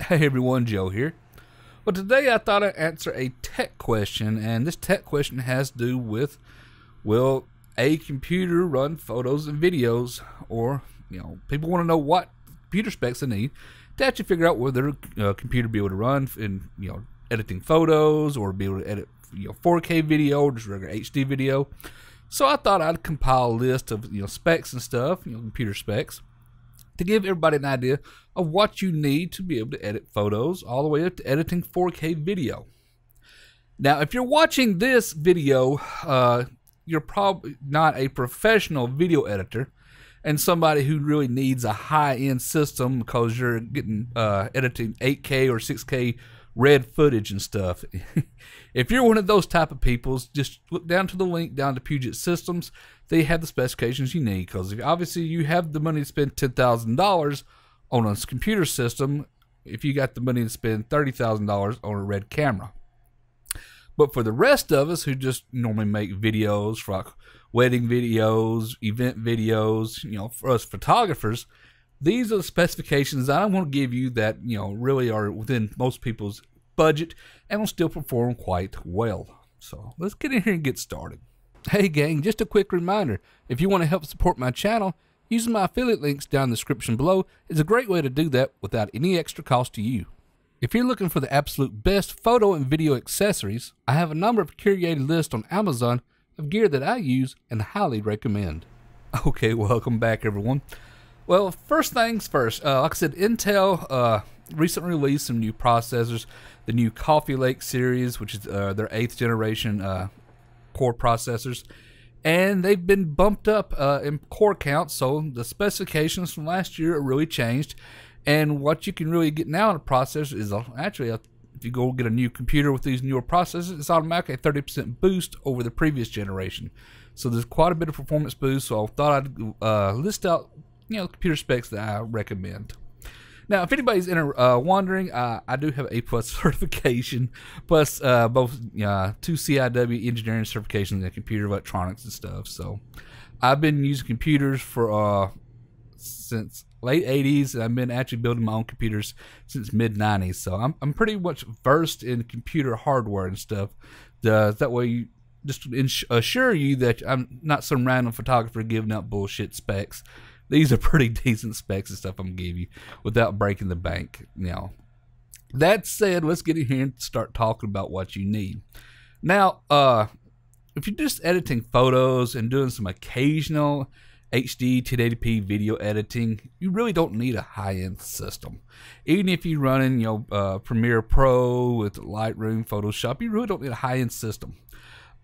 Hey everyone, Joe here. Well, today I thought I'd answer a tech question, and this tech question has to do with, will a computer run photos and videos? Or, people want to know what computer specs they need to actually figure out whether a computer be able to run in, editing photos, or be able to edit, 4K video or just regular HD video. So I thought I'd compile a list of, specs and stuff, computer specs, to give everybody an idea of what you need to be able to edit photos all the way up to editing 4K video. Now, if you're watching this video, you're probably not a professional video editor and somebody who really needs a high-end system because you're getting editing 8K or 6K red footage and stuff. If you're one of those type of people, just look down to the link down to Puget Systems. They have the specifications you need, because obviously you have the money to spend $10,000 on a computer system if you got the money to spend $30,000 on a red camera. But for the rest of us who just normally make videos, for like wedding videos, event videos, for us photographers, these are the specifications that I want to give you that, really are within most people's budget and will still perform quite well. So let's get in here and get started. Hey gang, just a quick reminder, if you want to help support my channel, using my affiliate links down in the description below is a great way to do that without any extra cost to you. If you're looking for the absolute best photo and video accessories, I have a number of curated lists on Amazon of gear that I use and highly recommend. Okay, welcome back everyone. Well, first things first, like I said, Intel recently released some new processors, the new Coffee Lake series, which is their 8th generation core processors, and they've been bumped up in core count, so the specifications from last year are really changed. And what you can really get now in a processor is actually, if you go get a new computer with these newer processors, it's automatically a 30% boost over the previous generation. So there's quite a bit of performance boost, so I thought I'd list out computer specs that I recommend. Now, if anybody's wondering, I do have A+ certification, plus both 2 CIW engineering certifications in computer electronics and stuff. So I've been using computers for since late 80s, and I've been actually building my own computers since mid 90s. So I'm pretty much versed in computer hardware and stuff. That way, just to assure you that I'm not some random photographer giving out bullshit specs. These are pretty decent specs and stuff I'm going to give you without breaking the bank. Now, that said, let's get in here and start talking about what you need. Now, if you're just editing photos and doing some occasional HD 1080p video editing, you really don't need a high-end system. Even if you're running, Premiere Pro with Lightroom, Photoshop, you really don't need a high-end system.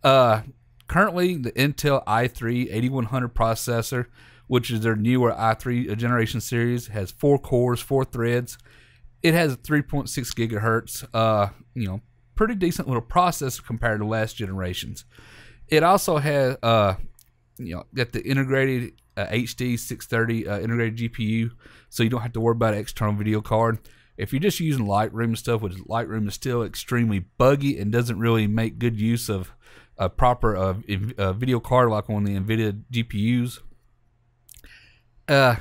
Currently, the Intel i3 8100 processor, which is their newer i3 generation series, has 4 cores, 4 threads. It has a 3.6 gigahertz, pretty decent little processor compared to last generations. It also has, got the integrated HD 630 integrated GPU, so you don't have to worry about an external video card. If you're just using Lightroom and stuff, which Lightroom is still extremely buggy and doesn't really make good use of a proper video card like on the NVIDIA GPUs,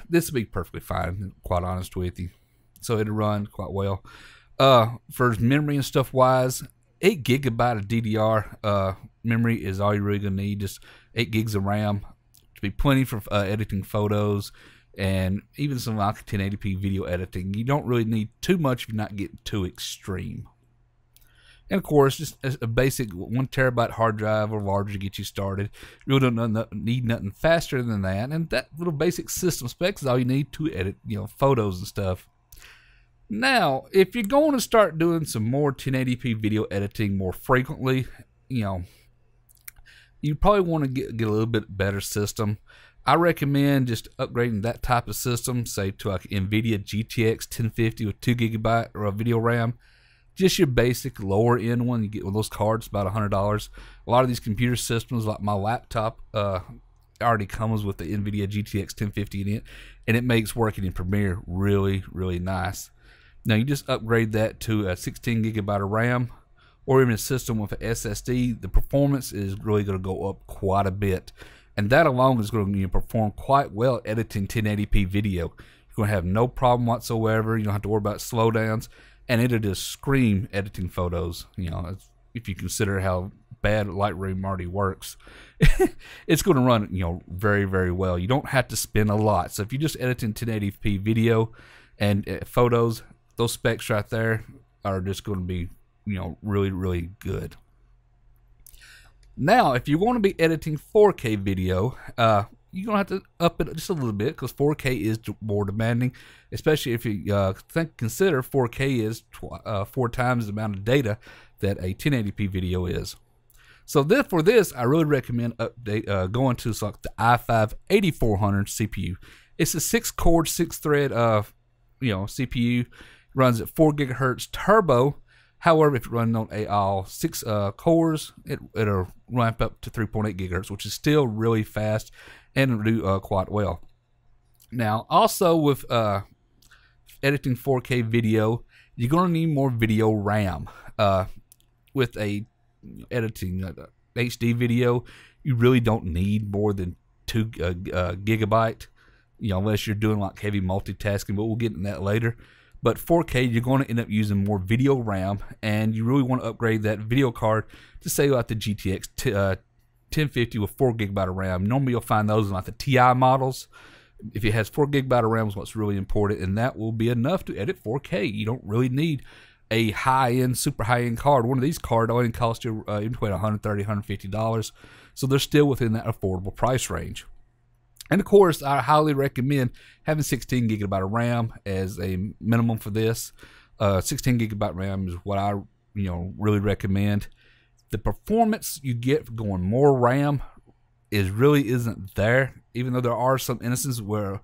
this would be perfectly fine, quite honest with you. So it'll run quite well. For memory and stuff wise, 8 gigabyte of DDR memory is all you're really going to need. Just 8 gigs of RAM to be plenty for editing photos and even some like 1080p video editing. You don't really need too much if you're not getting too extreme. And of course, just a basic 1 terabyte hard drive or larger to get you started. You really don't need nothing faster than that. And that little basic system specs is all you need to edit, photos and stuff. Now, if you're going to start doing some more 1080p video editing more frequently, you probably want to get a little bit better system. I recommend just upgrading that type of system, say to like NVIDIA GTX 1050 with 2 gigabyte or a video RAM. Just your basic lower end one. You get one of those cards, about $100. A lot of these computer systems, like my laptop, already comes with the NVIDIA GTX 1050 in it, and it makes working in Premiere really, really nice. Now you just upgrade that to a 16 gigabyte of RAM, or even a system with an SSD. The performance is really going to go up quite a bit, and that alone is going to perform quite well editing 1080p video. You're going to have no problem whatsoever. You don't have to worry about slowdowns, and it'll just scream editing photos. You know, if you consider how bad Lightroom already works, it's going to run, you know, very, very well. You don't have to spend a lot. So if you just edit in 1080p video and photos, those specs right there are just going to be, you know, really, really good. Now, if you're going to be editing 4K video, you're going to have to up it just a little bit, because 4K is more demanding, especially if you consider 4K is 4 times the amount of data that a 1080p video is. So then for this, I really recommend going to like the i5 8400 CPU. It's a 6-core, 6-thread, CPU. Runs at 4 gigahertz turbo. However, if you're running on all 6 cores, it'll ramp up to 3.8 gigahertz, which is still really fast and it'll do quite well. Now, also with editing 4K video, you're going to need more video RAM. With editing HD video, you really don't need more than 2 gigabyte, you know, unless you're doing like heavy multitasking, but we'll get into that later. But 4K, you're going to end up using more video RAM, and you really want to upgrade that video card to say like the GTX 1050 with 4 gigabyte of RAM. Normally you'll find those in like the TI models. If it has 4 gigabyte of RAM is what's really important, and that will be enough to edit 4K. You don't really need a high-end, super high-end card. One of these cards only costs you in between $130, $150, so they're still within that affordable price range. And of course, I highly recommend having 16 gigabyte of RAM as a minimum for this. 16 gigabyte RAM is what I really recommend. The performance you get for going more RAM really isn't there, even though there are some instances where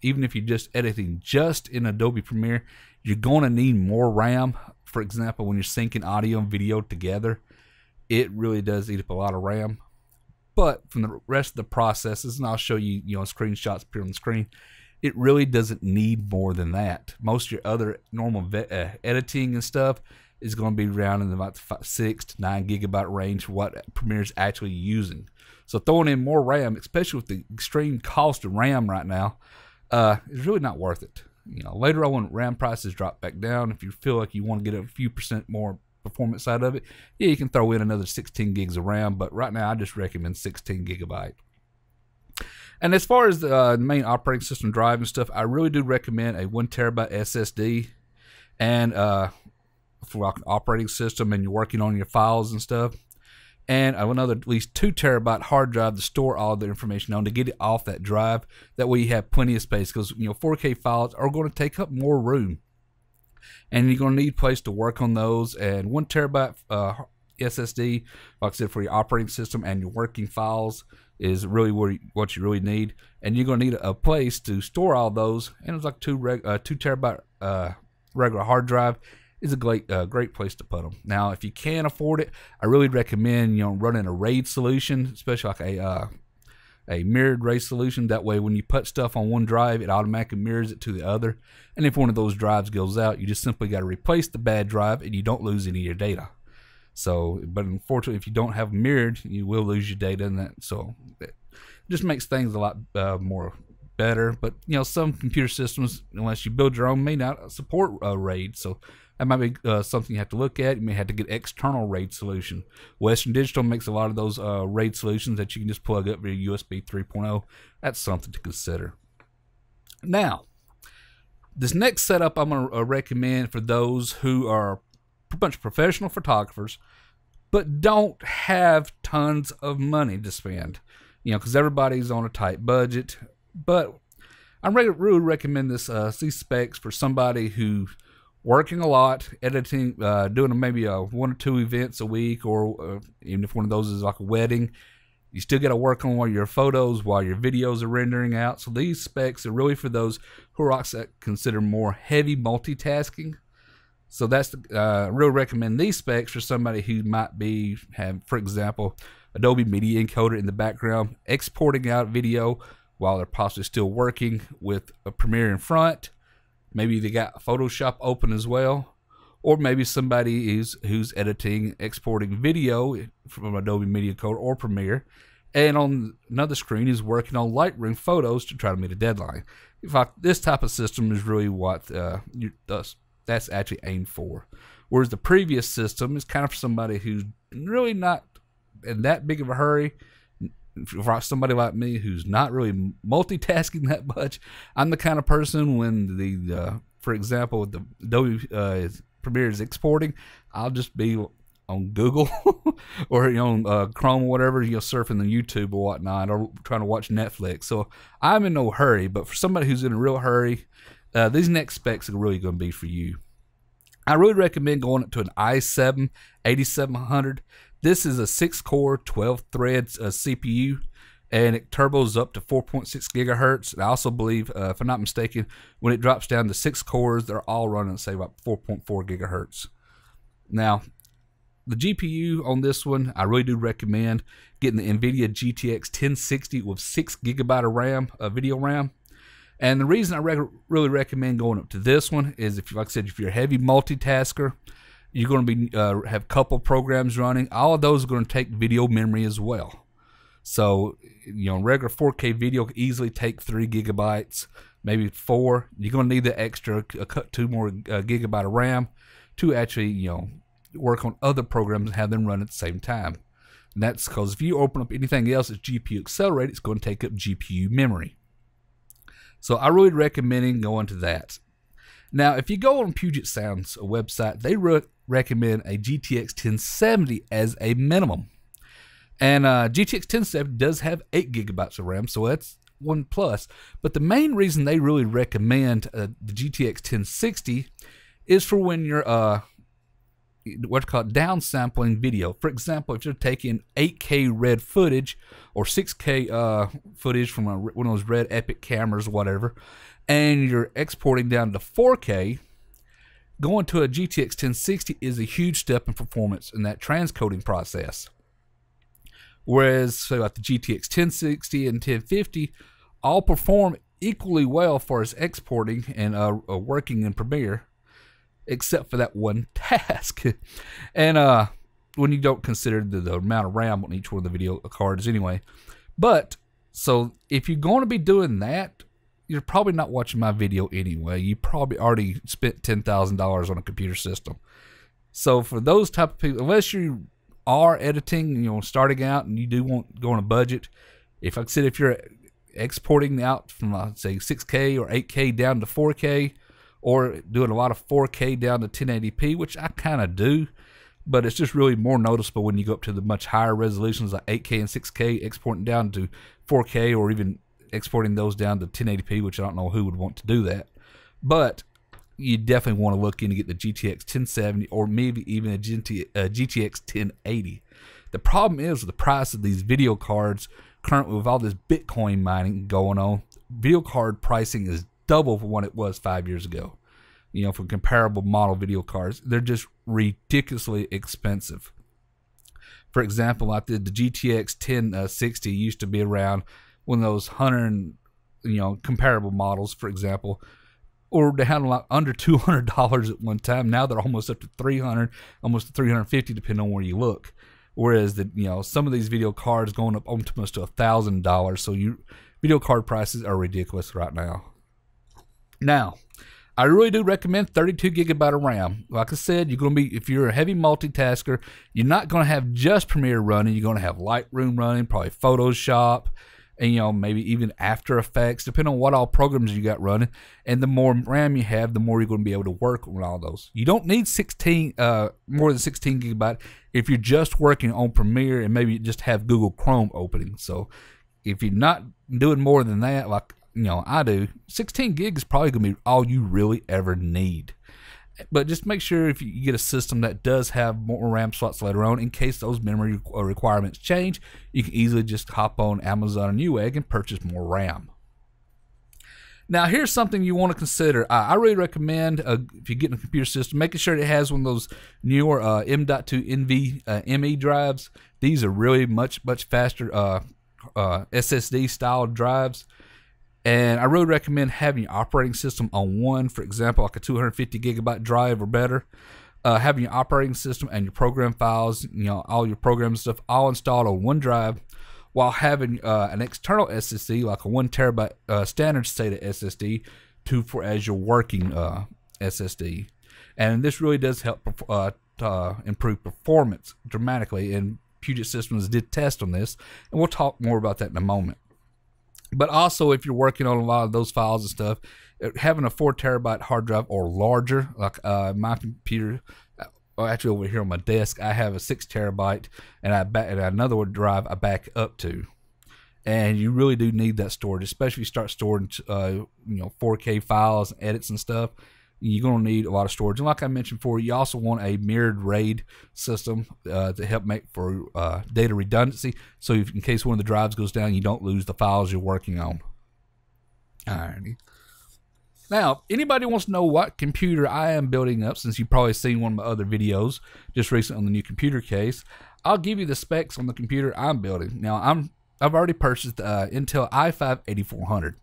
even if you're just editing just in Adobe Premiere, you're going to need more RAM. For example, when you're syncing audio and video together, it really does eat up a lot of RAM. But from the rest of the processes, and I'll show you, screenshots appear on the screen, it really doesn't need more than that. Most of your other normal editing and stuff is going to be around in about 6 to 9 gigabyte range for what Premiere is actually using. So throwing in more RAM, especially with the extreme cost of RAM right now, is really not worth it. Later on when RAM prices drop back down, if you feel like you want to get a few percent more performance side of it, yeah, you can throw in another 16 gigs of RAM, but right now I just recommend 16 gigabyte. And as far as the main operating system drive and stuff, I really do recommend a 1 terabyte SSD, and for like an operating system and you're working on your files and stuff, and another at least 2 terabyte hard drive to store all the information on, to get it off that drive. That way you have plenty of space, because 4K files are going to take up more room, and you're going to need a place to work on those. And 1 terabyte SSD, like I said, for your operating system and your working files is really what you really need. And you're going to need a place to store all those. And it's like 2 terabyte regular hard drive is a great place to put them. Now, if you can't afford it, I really recommend running a RAID solution, especially like a mirrored RAID solution. That way, when you put stuff on one drive, it automatically mirrors it to the other. And if one of those drives goes out, you just simply got to replace the bad drive, and you don't lose any of your data. So, but unfortunately, if you don't have mirrored, you will lose your data, and that it just makes things a lot more better. But some computer systems, unless you build your own, may not support RAID. So that might be something you have to look at. You may have to get external RAID solution. Western Digital makes a lot of those RAID solutions that you can just plug up via USB 3.0. That's something to consider. Now, this next setup I'm going to recommend for those who are a bunch of professional photographers but don't have tons of money to spend. Because everybody's on a tight budget. But I really recommend these specs for somebody who's working a lot, editing, doing maybe 1 or 2 events a week, or even if one of those is like a wedding, you still got to work on your photos while your videos are rendering out. So these specs are really for those who are consider more heavy multitasking. So that's I really recommend these specs for somebody who might have, for example, Adobe Media Encoder in the background, exporting out video while they're possibly still working with a Premiere in front. Maybe they got Photoshop open as well, or maybe somebody who's editing, exporting video from Adobe Media Encoder or Premiere, and on another screen is working on Lightroom photos to try to meet a deadline. In fact, this type of system is really what that's actually aimed for. Whereas the previous system is kind of for somebody who's really not in that big of a hurry. For somebody like me who's not really multitasking that much, I'm the kind of person when for example, the Adobe Premiere is exporting, I'll just be on Google or on Chrome or whatever, surfing the YouTube or whatnot, or trying to watch Netflix. So I'm in no hurry. But for somebody who's in a real hurry, these next specs are really going to be for you. I really recommend going up to an i7 8700. This is a 6-core, 12-thread CPU, and it turbos up to 4.6 gigahertz. And I also believe, if I'm not mistaken, when it drops down to 6 cores, they're all running, say, about 4.4 gigahertz. Now, the GPU on this one, I really do recommend getting the NVIDIA GTX 1060 with 6 gigabyte of RAM, video RAM. And the reason I really recommend going up to this one is, like I said, if you're a heavy multitasker, you're going to be have a couple programs running. All of those are going to take video memory as well. So, regular 4K video can easily take 3 gigabytes, maybe 4. You're going to need the extra 2 more gigabyte of RAM to actually, work on other programs and have them run at the same time. And that's because if you open up anything else that's GPU accelerated, it's going to take up GPU memory. So I really recommend going to that. Now, if you go on Puget Sound's website, they recommend a GTX 1070 as a minimum. And GTX 1070 does have 8 gigabytes of RAM, so that's one plus. But the main reason they really recommend the GTX 1060 is for when you're what's called downsampling video. For example, if you're taking 8K red footage or 6K footage from one of those red Epic cameras or whatever, and you're exporting down to 4K, going to a GTX 1060 is a huge step in performance in that transcoding process. Whereas, so like the GTX 1060 and 1050 all perform equally well for as exporting and working in Premiere, except for that one task. And when you don't consider the amount of RAM on each one of the video cards anyway. But, so if you're going to be doing that, you're probably not watching my video anyway. You probably already spent $10,000 on a computer system. So for those type of people, unless you are editing, starting out and you do want to go on a budget, like I said, if you're exporting out from, say, 6K or 8K down to 4K, or doing a lot of 4K down to 1080p, which I kind of do, but it's just really more noticeable when you go up to the much higher resolutions like 8K and 6K, exporting down to 4K, or even exporting those down to 1080p, which I don't know who would want to do that. But you definitely want to look in to get the GTX 1070 or maybe even a GTX 1080. The problem is with the price of these video cards currently, with all this Bitcoin mining going on, video card pricing is double from what it was 5 years ago. For comparable model video cards, they're just ridiculously expensive. For example, like the GTX 1060 used to be around one of those 100, comparable models, for example, or they had a lot under $200 at one time. Now they're almost up to $300, almost $350, depending on where you look. Whereas some of these video cards going up almost to $1,000. So video card prices are ridiculous right now. Now, I really do recommend 32 gigabyte of RAM. Like I said, if you're a heavy multitasker, you're not going to have just Premiere running. You're going to have Lightroom running, probably Photoshop, and maybe even After Effects, depending on what all programs you got running. And the more RAM you have, the more you're going to be able to work on all those. You don't need more than 16 gigabyte if you're just working on Premiere and maybe just have Google Chrome opening. So if you're not doing more than that, like I do, 16 gig is probably going to be all you really ever need. But just make sure if you get a system that does have more RAM slots later on, in case those memory requirements change, you can easily just hop on Amazon or Newegg and purchase more RAM. Now, here's something you want to consider. I really recommend, if you're getting a computer system, making sure it has one of those newer M.2 NVMe drives. These are really much faster SSD style drives. And I really recommend having your operating system on one, for example, like a 250 gigabyte drive or better. Having your operating system and your program files, all your program stuff, all installed on one drive. while having an external SSD like a 1 terabyte standard SATA SSD for as your working SSD. And this really does help improve performance dramatically, and Puget Systems did test on this, and we'll talk more about that in a moment. But also, if you're working on a lot of those files and stuff, having a 4 terabyte hard drive or larger, like my computer, actually over here on my desk, I have a 6 terabyte, and another drive I back up to. And you really do need that storage, especially if you start storing 4K files, edits and stuff. You're going to need a lot of storage. And like I mentioned before, you also want a mirrored RAID system to help make for data redundancy. So if, in case one of the drives goes down, you don't lose the files you're working on. Alrighty. Now, anybody wants to know what computer I am building up, since you've probably seen one of my other videos just recently on the new computer case, I'll give you the specs on the computer I'm building. Now, I've already purchased the Intel i5-8400.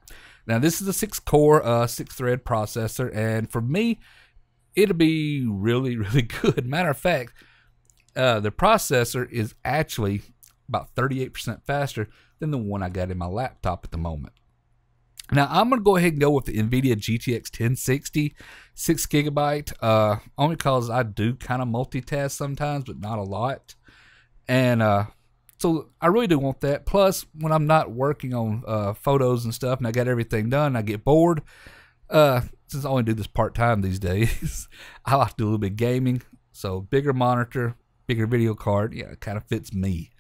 Now, this is a 6-core, 6-thread processor, and for me, it'll be really, really good. Matter of fact, the processor is actually about 38% faster than the one I got in my laptop at the moment. Now, I'm going to go ahead and go with the NVIDIA GTX 1060, 6 gigabyte, only because I do kind of multitask sometimes, but not a lot. And so I really do want that. Plus, when I'm not working on photos and stuff and I got everything done, I get bored. Since I only do this part-time these days, I like to do a little bit of gaming. So bigger monitor, bigger video card, yeah, it kind of fits me.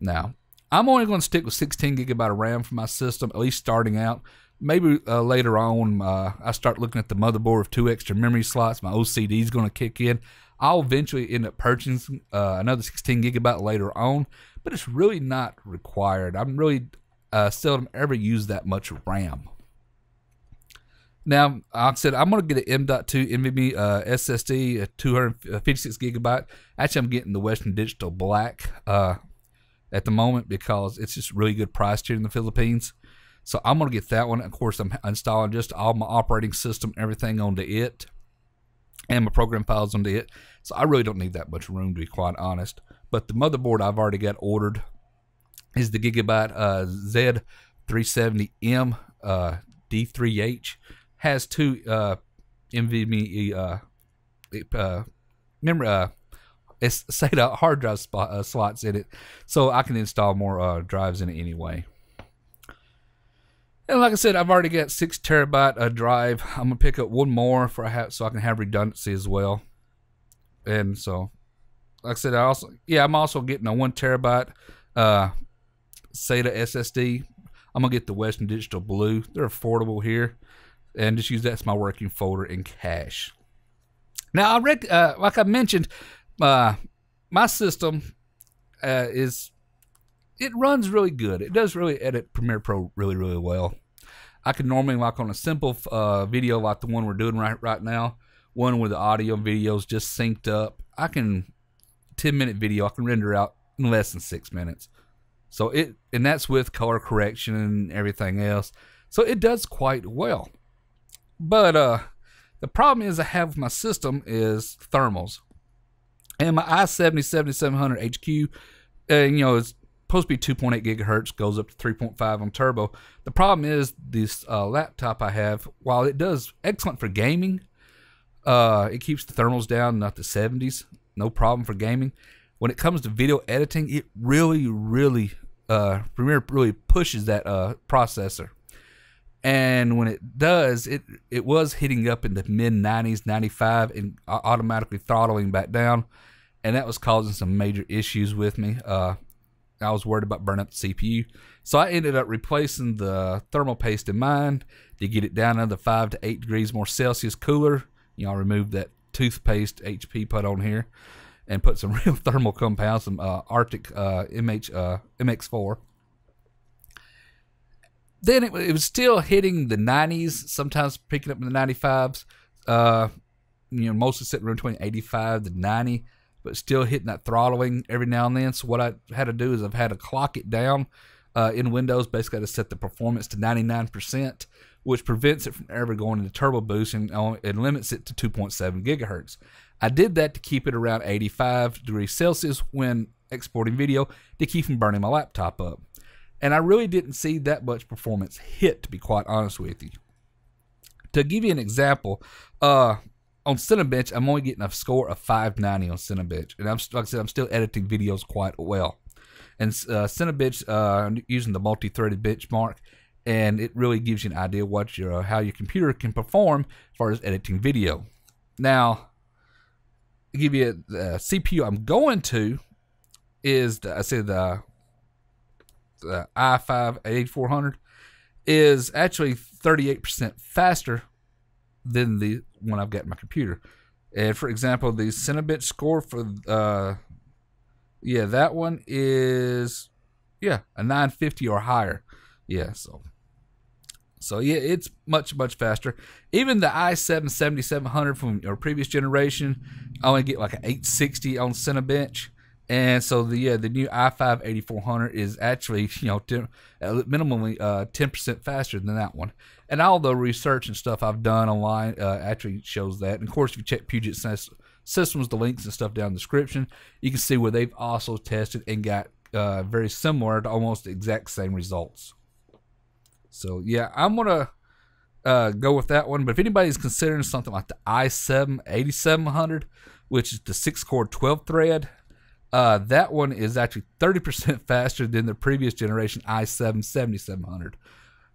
Now, I'm only going to stick with 16 gigabyte of RAM for my system, at least starting out. Maybe later on, I start looking at the motherboard with 2 extra memory slots. My OCD is going to kick in. I'll eventually end up purchasing another 16 gigabyte later on, but it's really not required. I'm really seldom ever use that much RAM. Now, like I said, I'm going to get an M.2 NVMe SSD at 256 gigabyte. Actually, I'm getting the Western Digital Black at the moment because it's just really good price here in the Philippines. So I'm going to get that one. Of course, I'm installing just all my operating system, everything onto it, and my program files onto it. So I really don't need that much room, to be quite honest. But the motherboard I've already got ordered is the Gigabyte Z370M D3H. Has 2 NVMe memory SATA hard drive slots in it, so I can install more drives in it anyway. And like I said, I've already got 6 terabyte drive. I'm gonna pick up one more so I can have redundancy as well. And so, like I said, I'm also getting a 1 terabyte SATA SSD. I'm gonna get the Western Digital Blue. They're affordable here, and just use that as my working folder in cache. Now, like I mentioned, my system it runs really good. It does really edit Premiere Pro really, really well. I can normally, like on a simple video like the one we're doing right now, one where the audio and video is just synced up, 10-minute video I can render out in less than 6 minutes. So and that's with color correction and everything else. So it does quite well. But the problem I have with my system is thermals. And my i7-7700 HQ, it's supposed to be 2.8 gigahertz, goes up to 3.5 on turbo. The problem is this laptop I have, while it does excellent for gaming, it keeps the thermals down, not the 70s. No problem for gaming. When it comes to video editing, it really, really, Premiere really pushes that processor. And when it does, it was hitting up in the mid-90s, 95, and automatically throttling back down. And that was causing some major issues with me. I was worried about burning up the CPU. So I ended up replacing the thermal paste in mine to get it down another 5 to 8 degrees more Celsius cooler. I removed that toothpaste HP put on here and put some real thermal compounds, some Arctic MX4. Then it was still hitting the 90s, sometimes picking up in the 95s. Mostly sitting around between 85 to 90, but still hitting that throttling every now and then. So what I had to do is I've had to clock it down in Windows. Basically, I had to set the performance to 99%, which prevents it from ever going into turbo boost and limits it to 2.7 gigahertz. I did that to keep it around 85 degrees Celsius when exporting video to keep from burning my laptop up. And I really didn't see that much performance hit, to be quite honest with you. To give you an example, on Cinebench, I'm only getting a score of 590 on Cinebench, and like I said, I'm still editing videos quite well. And Cinebench, using the multi-threaded benchmark, and it really gives you an idea what how your computer can perform as far as editing video. Now, to give you the CPU I'm going to is the i5 8400 is actually 38% faster than the one I've got in my computer. And for example, the Cinebench score for that one is a 950 or higher. So yeah, it's much faster. Even the i7 7700 from our previous generation, I only get like an 860 on Cinebench. And so the new i5 8400 is actually minimally 10% faster than that one. And all the research and stuff I've done online actually shows that. And of course, if you check Puget Systems, the links and stuff down in the description, you can see where they've also tested and got very similar to almost the exact same results. So yeah, I'm gonna go with that one. But if anybody's considering something like the i7 8700, which is the 6-core 12-thread, that one is actually 30% faster than the previous generation i7 7700.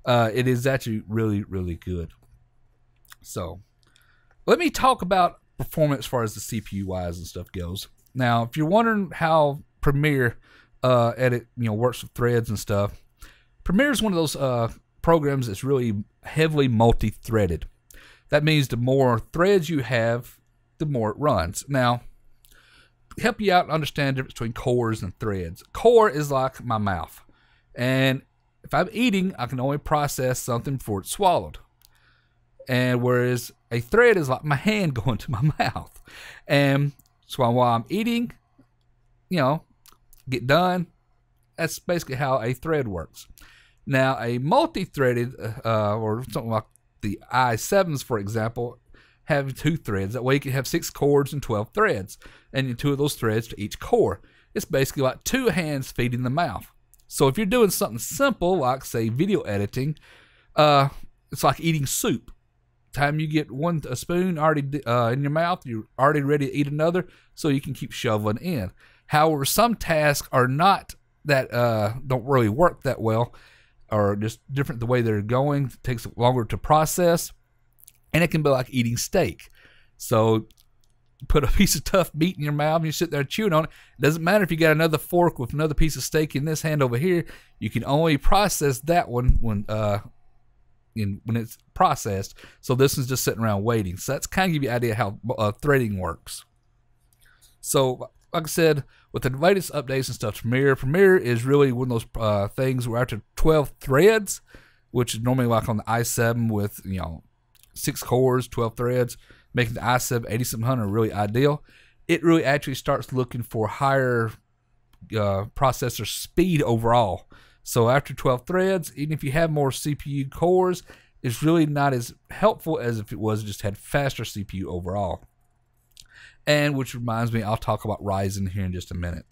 It is actually really good. So let me talk about performance as far as the CPU wise and stuff goes. Now, if you're wondering how Premiere edit works with threads and stuff, Premiere is one of those programs that's really heavily multi-threaded. That means the more threads you have, the more it runs. Now, to help you out and understand the difference between cores and threads. Core is like my mouth, and if I'm eating, I can only process something before it's swallowed. And whereas a thread is like my hand going to my mouth. And so while I'm eating, get done. That's basically how a thread works. Now, a multi-threaded, or something like the i7s, for example, have 2 threads. That way you can have 6 cores and 12 threads, and 2 of those threads to each core. It's basically like 2 hands feeding the mouth. So if you're doing something simple, like, say, video editing, it's like eating soup. Time you get a spoon already in your mouth, you're already ready to eat another, so you can keep shoveling in. However, some tasks are not that, don't really work that well, or just different the way they're going. It takes longer to process, and it can be like eating steak. So you put a piece of tough meat in your mouth and you sit there chewing on it. It doesn't matter if you got another fork with another piece of steak in this hand over here. You can only process that one when it's processed. So this is just sitting around waiting. So that's kind of give you an idea how threading works. So like I said, with the latest updates and stuff, Premiere is really one of those things where after 12 threads, which is normally like on the i7 with 6 cores, 12 threads, making the i7 8700 really ideal. It really actually starts looking for higher processor speed overall. So after 12 threads, even if you have more CPU cores, it's really not as helpful as if it was just had faster CPU overall. And which reminds me, I'll talk about Ryzen here in just a minute.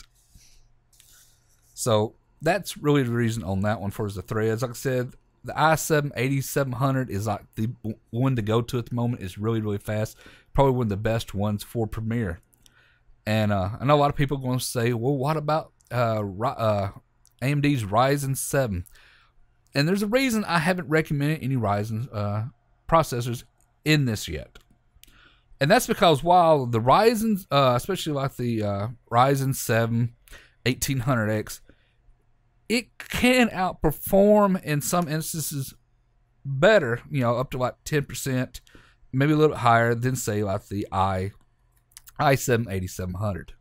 So that's really the reason on that one for the threads. Like I said, the i7 8700 is like the one to go to at the moment. It's really fast. Probably one of the best ones for Premiere. And I know a lot of people are going to say, well, what about AMD's Ryzen 7? And there's a reason I haven't recommended any Ryzen processors in this yet. And that's because while the Ryzen, especially like the Ryzen 7 1800X, it can outperform in some instances better, up to like 10%, maybe a little bit higher than, say, like the i7 8700.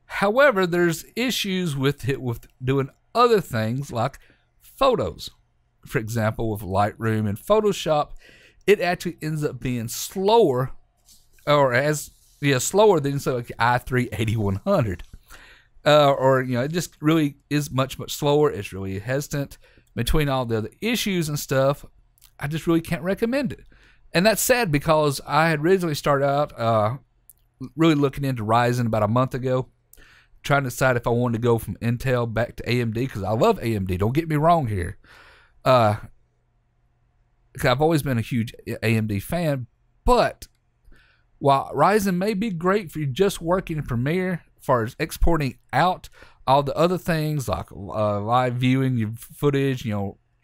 However, there's issues with it with doing other things like photos. For example, with Lightroom and Photoshop, it actually ends up being slower, or slower than, say, like the i3 8100. It just really is much slower. It's really hesitant. Between all the other issues and stuff, I just really can't recommend it. And that's sad because I had originally started out really looking into Ryzen about a month ago. trying to decide if I wanted to go from Intel back to AMD, because I love AMD. Don't get me wrong here. I've always been a huge AMD fan, but while Ryzen may be great for you just working in Premiere, as far as exporting out all the other things like live viewing your footage,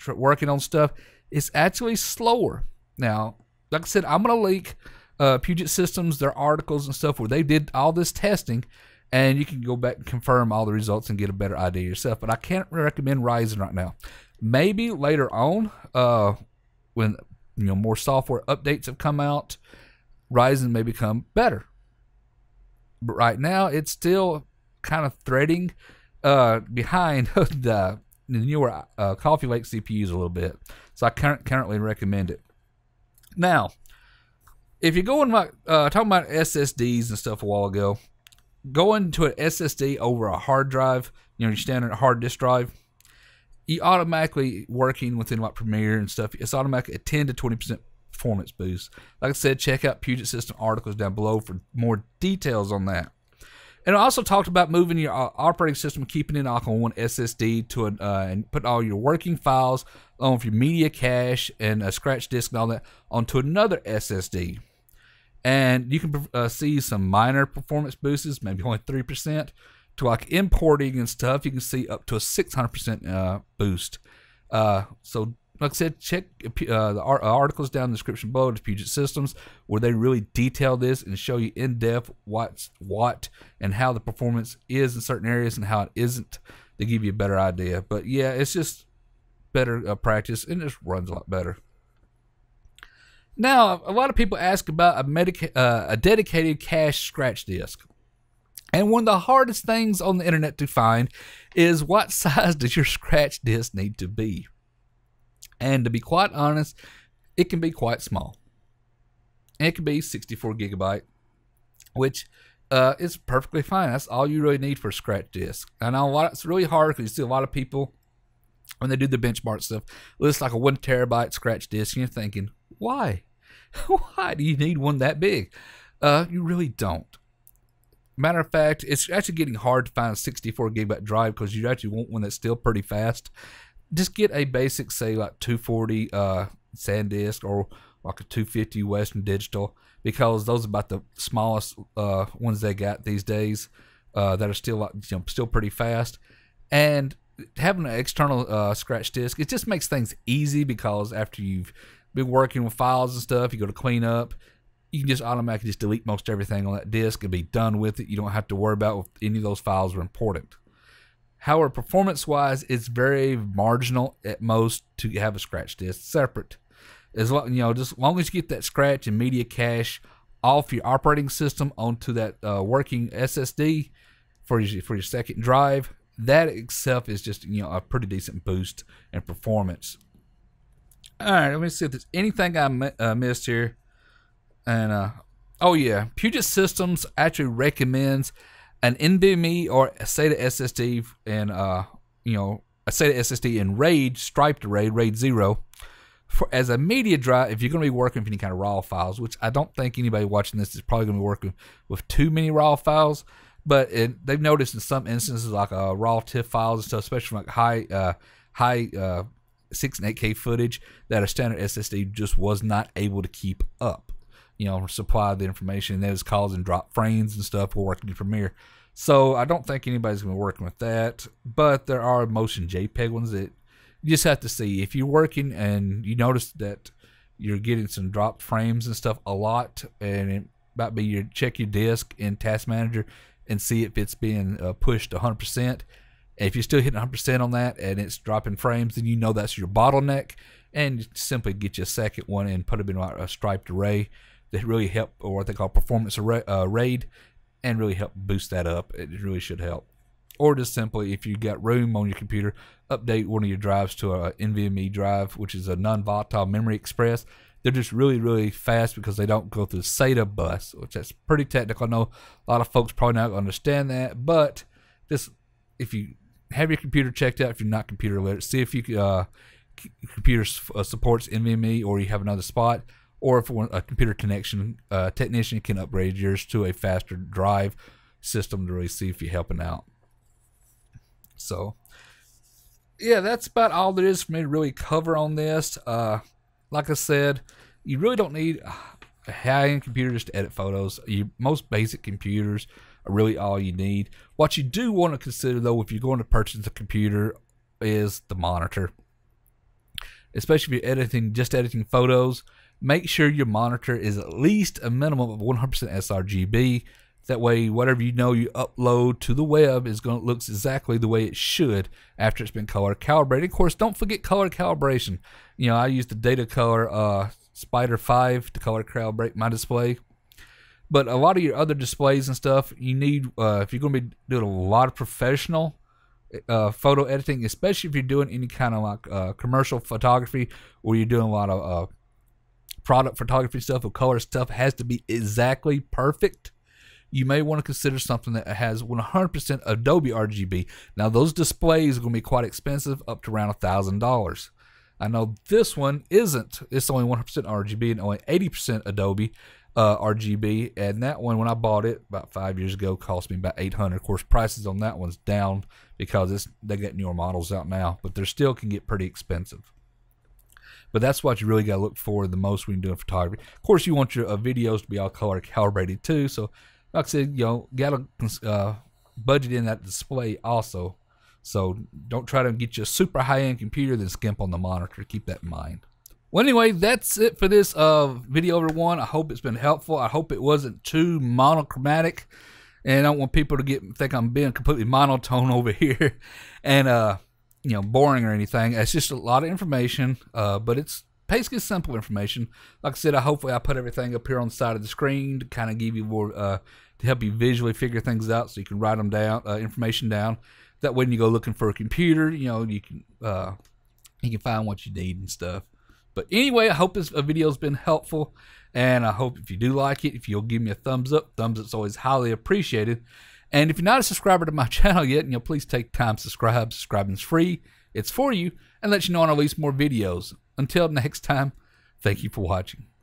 working on stuff, it's actually slower. Now, like I said, I'm going to link Puget Systems, their articles and stuff where they did all this testing, and you can go back and confirm all the results and get a better idea yourself. But I can't recommend Ryzen right now. Maybe later on, when more software updates have come out, Ryzen may become better. But right now, it's still kind of threading behind the newer Coffee Lake CPUs a little bit. So I currently recommend it. Now, if you're going talking about SSDs and stuff a while ago, going to an SSD over a hard drive, your standard hard disk drive, you automatically working within like Premiere and stuff, it's automatically a 10 to 20% performance boost. Like I said, check out Puget System articles down below for more details on that. And I also talked about moving your operating system, keeping it on one SSD to and put all your working files on your media cache and a scratch disk and all that onto another SSD. And you can see some minor performance boosts, maybe only 3%, to like importing and stuff. You can see up to a 600% boost. So, like I said, check the articles down in the description below to Puget Systems, where they really detail this and show you in depth what's what and how the performance is in certain areas and how it isn't, to give you a better idea. But yeah, it's just better practice and it just runs a lot better. Now, a lot of people ask about a dedicated cache scratch disk. And one of the hardest things on the internet to find is what size does your scratch disk need to be? And to be quite honest, it can be quite small. It can be 64 gigabyte, which is perfectly fine. That's all you really need for a scratch disk. I know it's really hard because you see a lot of people, when they do the benchmark stuff, list like a 1 terabyte scratch disk, and you're thinking, why? Why do you need one that big? You really don't. Matter of fact, it's actually getting hard to find a 64 gigabyte drive because you actually want one that's still pretty fast. Just get a basic, say, like 240 SanDisk or like a 250 Western Digital, because those are about the smallest ones they got these days that are still like, still pretty fast. And having an external scratch disk, it just makes things easy, because after you've been working with files and stuff, you go to clean up, you can just automatically just delete most everything on that disk and be done with it. You don't have to worry about if any of those files are important. However, performance-wise, it's very marginal at most to have a scratch disk separate. Just as long as you get that scratch and media cache off your operating system onto that working SSD for your second drive, that itself is just a pretty decent boost in performance. All right, let me see if there's anything I missed here. And oh yeah, Puget Systems actually recommends an NVMe or a SATA SSD and a SATA SSD in RAID, striped RAID 0, as a media drive if you're going to be working with any kind of RAW files, which I don't think anybody watching this is probably going to be working with too many RAW files. But they've noticed in some instances, like RAW TIFF files and stuff, especially like high 6 and 8K footage, that a standard SSD just was not able to keep up. Supply the information, and that was causing drop frames and stuff while working in Premiere. So I don't think anybody's going to be working with that. But there are motion JPEG ones that you just have to see. If you're working and you notice that you're getting some dropped frames and stuff a lot, and it might be check your disk in Task Manager and see if it's being pushed 100%. And if you're still hitting 100% on that and it's dropping frames, then that's your bottleneck, and simply get you a second one and put it in a striped array that really help, or what they call performance RAID, and really help boost that up. It really should help. Or just simply, if you got room on your computer, update one of your drives to a NVMe drive, which is a non-volatile memory express. They're just really, really fast because they don't go through the SATA bus, which that's pretty technical. I know a lot of folks probably not understand that, but just if you have your computer checked out, if you're not computer literate, see if your computer supports NVMe, or you have another spot, or if a computer connection technician can upgrade yours to a faster drive, system to really see if you're helping out. So yeah, that's about all there is for me to really cover on this. Like I said, you really don't need a high-end computer just to edit photos. Most basic computers are really all you need. What you do want to consider, though, if you're going to purchase a computer, is the monitor. Especially if you're just editing photos, make sure your monitor is at least a minimum of 100% sRGB. That way, whatever you upload to the web looks exactly the way it should after it's been color calibrated. Of course, don't forget color calibration. I use the Data Color Spider 5 to color calibrate my display. But a lot of your other displays and stuff, you need, if you're going to be doing a lot of professional photo editing, especially if you're doing any kind of like commercial photography, or you're doing a lot of product photography stuff or color stuff, has to be exactly perfect. You may want to consider something that has 100% Adobe RGB. Now, those displays are going to be quite expensive, up to around $1,000. I know this one isn't. It's only 100% RGB and only 80% Adobe RGB. And that one, when I bought it about 5 years ago, cost me about $800. Of course, prices on that one's down because they got newer models out now, but they still can get pretty expensive. But that's what you really got to look for the most when you're doing photography. Of course, you want your videos to be all color calibrated too. So, like I said, got to budget in that display also. So don't try to get you a super high-end computer, then skimp on the monitor. Keep that in mind. Well, anyway, that's it for this video over one. I hope it's been helpful. I hope it wasn't too monochromatic, and I don't want people to think I'm being completely monotone over here and boring or anything. It's just a lot of information, but it's basically simple information. Like I said, hopefully I put everything up here on the side of the screen to kind of give you more, to help you visually figure things out, so you can write them down, information down. That way, when you go looking for a computer, you can find what you need and stuff. But anyway, I hope this video's been helpful, and I hope if you do like it, if you'll give me a thumbs up. Thumbs up's always highly appreciated. And if you're not a subscriber to my channel yet, please take time to subscribe. Subscribing's free. It's for you, and lets you know when I release more videos. Until next time, thank you for watching.